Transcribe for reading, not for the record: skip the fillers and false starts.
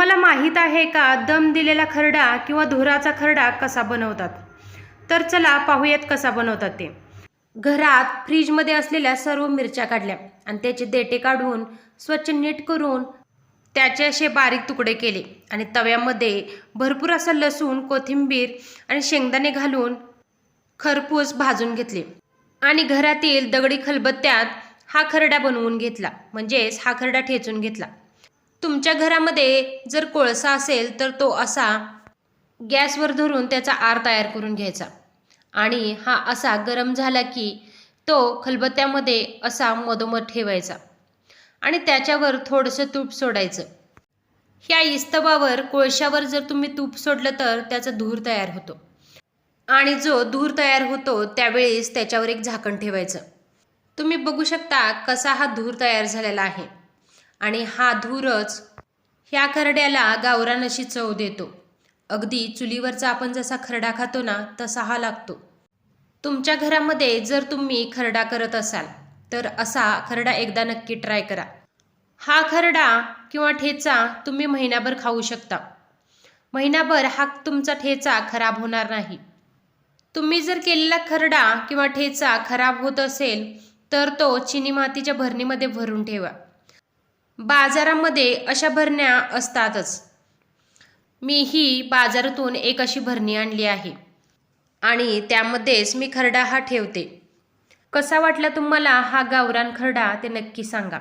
तुम्हाला माहीत आहे का दम दिलेला खरडा किंवा धुराचा खरडा कसा बनवतात? तर चला पाहूयात कसा बनवतात ते. घरात फ्रीजमध्ये असलेल्या सर्व मिरच्या काढल्या आणि त्याचे देठे काढून स्वच्छ नीट करून त्याचे असे बारीक तुकडे केले आणि तव्यामध्ये भरपूर असं लसूण, कोथिंबीर आणि शेंगदाणे घालून खरपूस भाजून घेतले आणि घरातील दगडी खलबत्त्यात हा खरडा बनवून घेतला, म्हणजेच हा खरडा ठेचून घेतला. तुमच्या घरामध्ये जर कोळसा असेल तर तो असा गॅसवर धरून त्याचा आर तयार करून घ्यायचा आणि हा असा गरम झाला की तो खलबत्त्यामध्ये असा मधोमध ठेवायचा आणि त्याच्यावर थोडंसं तूप सोडायचं. ह्या इस्तवावर कोळशावर जर तुम्ही तूप सोडलं तर त्याचा धूर तयार होतो आणि जो धूर तयार होतो त्यावेळेस त्याच्यावर एक झाकण ठेवायचं. तुम्ही बघू शकता कसा हा धूर तयार झालेला आहे आणि हा धूरच ह्या खरड्याला गावरान अशी चव देतो. अगदी चुलीवरचा आपण जसा खरडा खातो ना तसा हा लागतो. तुमच्या घरामध्ये जर तुम्ही खरडा करत असाल तर असा खरडा एकदा नक्की ट्राय करा. हा खरडा किंवा ठेचा तुम्ही महिनाभर खाऊ शकता. महिनाभर हा तुमचा ठेचा खराब होणार नाही. तुम्ही जर केलेला खरडा किंवा ठेचा खराब होत असेल तर तो चिनी मातीच्या भरणीमध्ये भरून ठेवा. बाजारामध्ये अशा भरण्या असतातच. मीही बाजारातून एक अशी भरणी आणली आहे आणि त्यामध्येच मी खरडा हा ठेवते. कसा वाटला तुम्हाला हा गावरान खरडा ते नक्की सांगा.